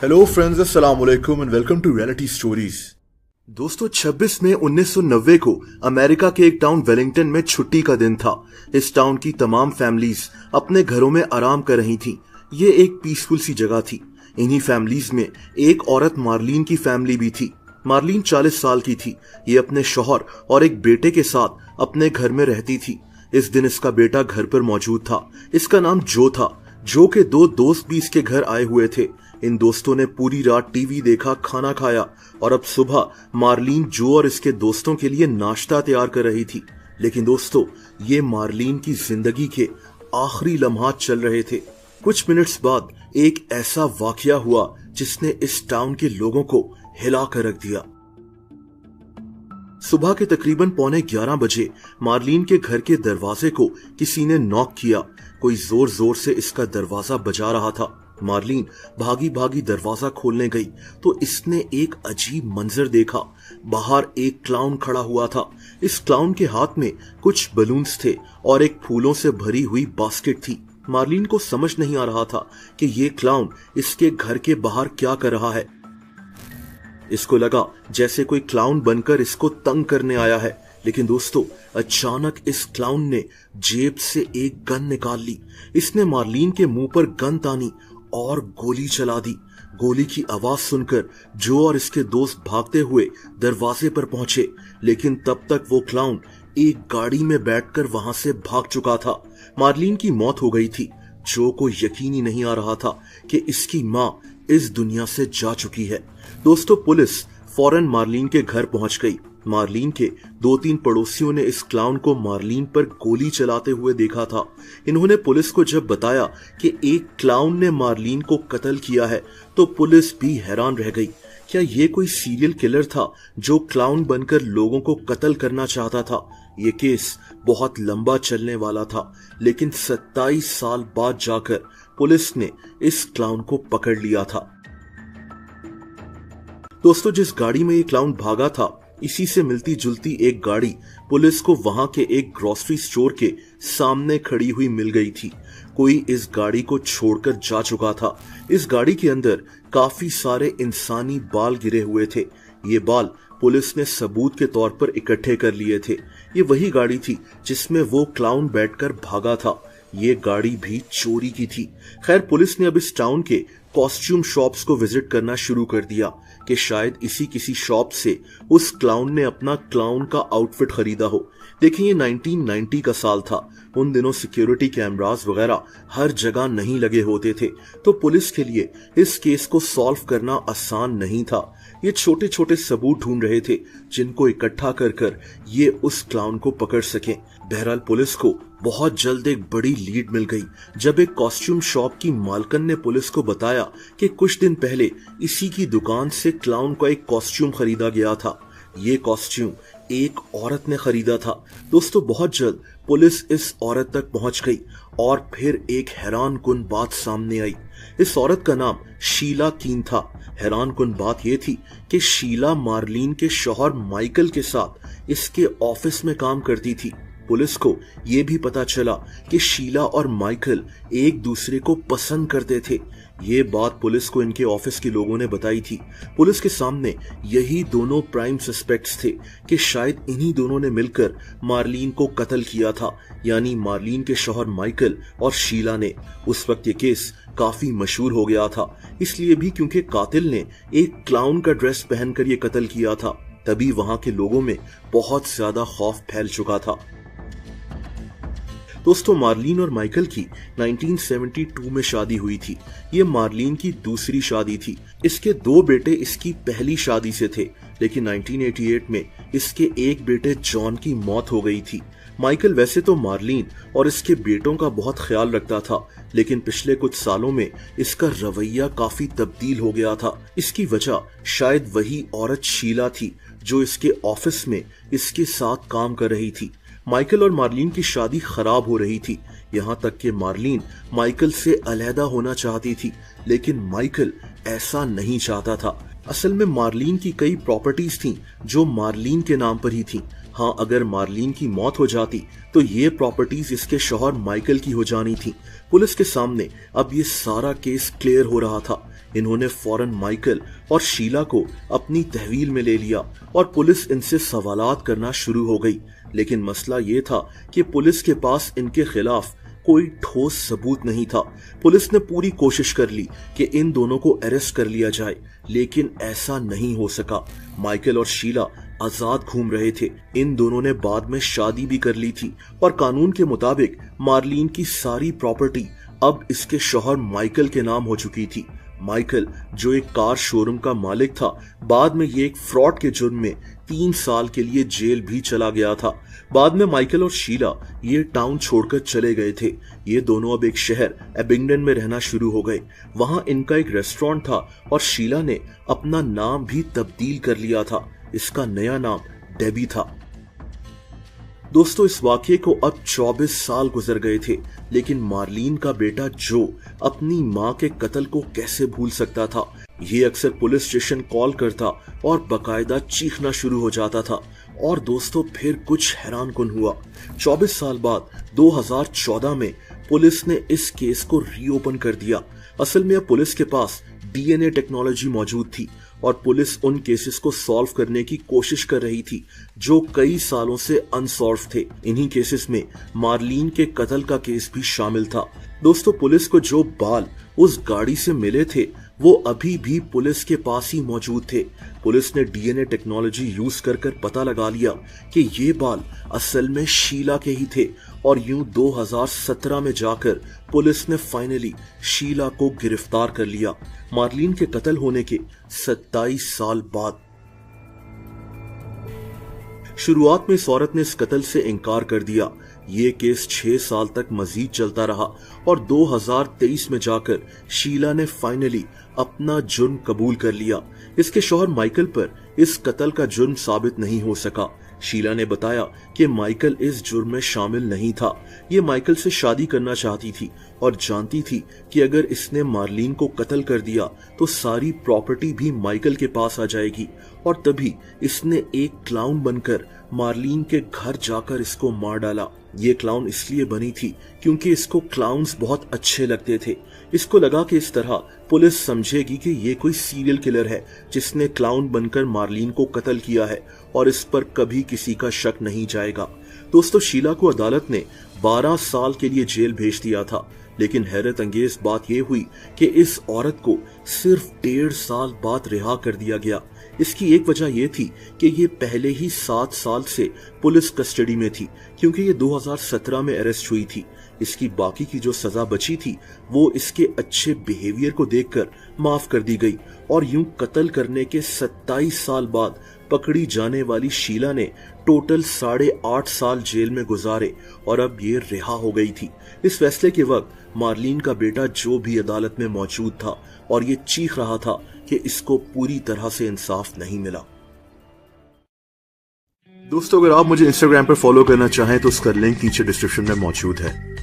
Hello friends, अस्सलाम वालेकुम and welcome to reality stories. दोस्तों 26 मई 1990 को अमेरिका के एक टाउन वेलिंगटन में छुट्टी का दिन था। इस टाउन की तमाम फैमिलीज अपने घरों में आराम कर रही थीं। ये एक पीसफुल सी जगह थी। इन्हीं फैमिलीज में एक औरत मार्लिन की फैमिली भी थी। मार्लिन 40 साल की थी। ये अपने शौहर और एक बेटे के साथ अपने घर में रहती थी। इस दिन इसका बेटा घर पर मौजूद था। इसका नाम जो था। जो के दो दोस्त भी इसके घर आए हुए थे। इन दोस्तों ने पूरी रात टीवी देखा, खाना खाया और अब सुबह मार्लिन जो और इसके दोस्तों के लिए नाश्ता तैयार कर रही थी। लेकिन दोस्तों, ये मार्लिन की जिंदगी के आखिरी लम्हात चल रहे थे। कुछ मिनट्स बाद एक ऐसा वाकया हुआ जिसने इस टाउन के लोगों को हिला कर रख दिया। सुबह के तकरीबन 11:15 बजे मार्लिन के घर के दरवाजे को किसी ने नॉक किया। कोई जोर जोर से इसका दरवाजा बजा रहा था। मार्लिन भागी भागी दरवाजा खोलने गई तो इसने एक अजीब मंजर देखा। बाहर एक क्लाउन खड़ा हुआ था। इस क्लाउन के हाथ में कुछ बलून्स थे और एक फूलों से भरी हुई बास्केट थी। मार्लिन को समझ नहीं आ रहा था कि ये क्लाउन इसके घर के बाहर क्या कर रहा है। इसको लगा जैसे कोई क्लाउन बनकर इसको तंग करने आया है। लेकिन दोस्तों, अचानक इस क्लाउन ने जेब से एक गन निकाल ली। इसने मार्लिन के मुंह पर गन तानी और गोली चला दी। गोली की आवाज सुनकर जो और इसके दोस्त भागते हुए दरवाजे पर पहुंचे, लेकिन तब तक वो क्लाउन एक गाड़ी में बैठकर वहां से भाग चुका था। मार्लिन की मौत हो गई थी। जो को यकीन ही नहीं आ रहा था कि इसकी मां इस दुनिया से जा चुकी है। दोस्तों, पुलिस फौरन मार्लिन के घर पहुंच गई। मार्लिन के 2-3 पड़ोसियों ने इस क्लाउन को मार्लिन पर गोली चलाते हुए देखा था। इन्होंने पुलिस को जब बताया कि एक क्लाउन ने मार्लिन को कत्ल किया है तो पुलिस भी हैरान रह गई। क्या ये कोई सीरियल किलर था जो क्लाउन बनकर लोगों को कत्ल करना चाहता था? ये केस बहुत लंबा चलने वाला था, लेकिन 27 साल बाद जाकर पुलिस ने इस क्लाउन को पकड़ लिया था। दोस्तों, जिस गाड़ी में ये क्लाउन भागा था, इसी से मिलती जुलती एक गाड़ी पुलिस को वहां के एक ग्रोसरी स्टोर के सामने खड़ी हुई मिल गई थी। कोई इस गाड़ी को छोड़कर जा चुका था। इस गाड़ी के अंदर काफी सारे इंसानी बाल गिरे हुए थे। ये बाल पुलिस ने सबूत के तौर पर इकट्ठे कर लिए थे। ये वही गाड़ी थी जिसमें वो क्लाउन बैठकर भागा था। ये गाड़ी भी चोरी की थी। खैर, पुलिस ने अब इस टाउन के कॉस्ट्यूम शॉप्स को विजिट करना शुरू कर दिया कि शायद इसी किसी शॉप से उस क्लाउन ने अपना क्लाउन का आउटफिट खरीदा हो। देखिए, ये 1990 का साल था। उन दिनों सिक्योरिटी कैमरास वगैरह हर जगह नहीं लगे होते थे, तो पुलिस के लिए इस केस को सॉल्व करना आसान नहीं था। ये छोटे छोटे सबूत ढूंढ रहे थे जिनको इकट्ठा कर ये उस क्लाउन को पकड़ सकें। बहरहाल, पुलिस को बहुत जल्द एक बड़ी लीड मिल गई जब एक कॉस्ट्यूम शॉप की मालकन ने पुलिस को बताया कि कुछ दिन पहले इसी की दुकान से क्लाउन का एक कॉस्ट्यूम खरीदा गया था। ये कॉस्ट्यूम एक औरत ने खरीदा था। दोस्तों, बहुत जल्द पुलिस इस औरत तक पहुंच गई और फिर एक हैरानकुन बात सामने आई। इस औरत का नाम शीला कीन था। हैरानकुन बात यह थी कि शीला मार्लिन के शौहर माइकल के साथ इसके ऑफिस में काम करती थी। पुलिस को यह भी पता चला कि शीला और माइकल एक दूसरे को पसंद करते थे। ये बात पुलिस को इनके ऑफिस के लोगों ने बताई थी। पुलिस के सामने यही दोनों प्राइम सस्पेक्ट्स थे कि शायद इन्हीं दोनों ने मिलकर मार्लिन को कत्ल किया था, यानी मार्लिन के शौहर माइकल और शीला ने। उस वक्त ये केस काफी मशहूर हो गया था, इसलिए भी क्योंकि कातिल ने एक क्लाउन का ड्रेस पहनकर ये कत्ल किया था। तभी वहां के लोगों में बहुत ज्यादा खौफ फैल चुका था। दोस्तों, मार्लिन और माइकल की 1972 में शादी हुई थी। ये मार्लिन की दूसरी शादी थी। इसके 2 बेटे इसकी पहली शादी से थे, लेकिन 1988 में इसके एक बेटे जॉन की मौत हो गई थी। माइकल वैसे तो मार्लिन और इसके बेटों का बहुत ख्याल रखता था, लेकिन पिछले कुछ सालों में इसका रवैया काफी तब्दील हो गया था। इसकी वजह शायद वही औरत शीला थी जो इसके ऑफिस में इसके साथ काम कर रही थी। माइकल और मार्लिन की शादी खराब हो रही थी, यहाँ तक कि मार्लिन माइकल से अलहदा होना चाहती थी, लेकिन माइकल ऐसा नहीं चाहता था। असल में मार्लिन की कई प्रॉपर्टीज थीं जो मार्लिन के नाम पर ही थीं। हाँ, अगर मार्लिन की मौत हो जाती तो ये प्रॉपर्टीज इसके शौहर माइकल की हो जानी थी। पुलिस के सामने अब ये सारा केस क्लियर हो रहा था। इन्होंने फौरन माइकल और शीला को अपनी तहवील में ले लिया और पुलिस इनसे सवालात करना शुरू हो गई। लेकिन मसला ये था कि पुलिस के पास इनके खिलाफ कोई ठोस सबूत नहीं था। पुलिस ने पूरी कोशिश कर ली कि इन दोनों को अरेस्ट कर लिया जाए, लेकिन ऐसा नहीं हो सका। माइकल और शीला आजाद घूम रहे थे। इन दोनों ने बाद में शादी भी कर ली थी और कानून के मुताबिक मार्लीन की सारी प्रॉपर्टी अब इसके शौहर माइकल के नाम हो चुकी थी। माइकल, जो एक कार शोरूम का मालिक था, बाद में ये एक फ्रॉड के जुर्म में 3 साल के लिए जेल भी चला गया था। बाद में माइकल और शीला ये टाउन छोड़कर चले गए थे। ये दोनों अब एक शहर एबिंगडन में रहना शुरू हो गए। वहां इनका एक रेस्टोरेंट था और शीला ने अपना नाम भी तब्दील कर लिया था। इसका नया नाम डेबी था। दोस्तों, इस वाकये को अब 24 साल गुजर गए थे, लेकिन मार्लीन का बेटा जो अपनी मां के कत्ल को कैसे भूल सकता था। ये अक्सर पुलिस स्टेशन कॉल करता और बकायदा चीखना शुरू हो जाता था। और दोस्तों, फिर कुछ हैरानकुन हुआ। 24 साल बाद 2014 में पुलिस ने इस केस को रीओपन कर दिया। असल में अब पुलिस के पास डीएनए टेक्नोलॉजी मौजूद थी और पुलिस उन केसेस को सॉल्व करने की कोशिश कर रही थी जो कई सालों से अनसॉल्व थे। इन्हीं केसेस में मार्लीन के कत्ल का केस भी शामिल था। दोस्तों, पुलिस को जो बाल उस गाड़ी से मिले थे वो अभी भी पुलिस के पास ही मौजूद थे। पुलिस ने डीएनए टेक्नोलॉजी यूज कर पता लगा लिया कि ये बाल असल में शीला के ही थे और यूं 2017 में जाकर पुलिस ने फाइनली शीला को गिरफ्तार कर लिया, मार्लीन के कत्ल होने के 27 साल बाद। शुरुआत में इस औरत ने इस कत्ल से इनकार कर दिया। ये केस 6 साल तक मजीद चलता रहा और 2023 में जाकर शीला ने फाइनली अपना जुर्म कबूल कर लिया। इसके शौहर माइकल पर इस कत्ल का जुर्म साबित नहीं हो सका। शीला ने बताया कि माइकल इस जुर्म में शामिल नहीं था। ये माइकल से शादी करना चाहती थी और जानती थी कि अगर इसने मार्लीन को कत्ल कर दिया तो सारी प्रॉपर्टी भी माइकल के पास आ जाएगी। और तभी इसने एक क्लाउन बनकर मार्लीन के घर जाकर इसको मार डाला। ये क्लाउन इसलिए बनी थी क्योंकि इसको क्लाउन्स बहुत अच्छे लगते थे। इसको लगा कि इस तरह पुलिस समझेगी कि ये कोई सीरियल किलर है जिसने क्लाउन बनकर मार्लीन को कत्ल किया है और इस पर कभी किसी का शक नहीं जाएगा। दोस्तों, शीला को अदालत ने 12 साल के लिए जेल भेज दिया था, लेकिन हैरत अंगेज बात यह हुई कि इस औरत को सिर्फ 1.5 साल बाद रिहा कर दिया गया। इसकी एक वजह यह थी कि ये पहले ही 7 साल से पुलिस कस्टडी में थी, क्योंकि ये 2017 में अरेस्ट हुई थी। इसकी बाकी की जो सजा बची थी वो इसके अच्छे बिहेवियर को देखकर माफ कर दी गई और यूं कत्ल करने के 27 साल बाद पकड़ी जाने वाली शीला ने टोटल 8.5 साल जेल में गुजारे और अब ये रिहा हो गई थी। इस फैसले के वक्त मार्लीन का बेटा जो भी अदालत में मौजूद था और ये चीख रहा था कि इसको पूरी तरह से इंसाफ नहीं मिला। दोस्तों, अगर आप मुझे इंस्टाग्राम पर फॉलो करना चाहें तो उसका लिंक नीचे डिस्क्रिप्शन में मौजूद है।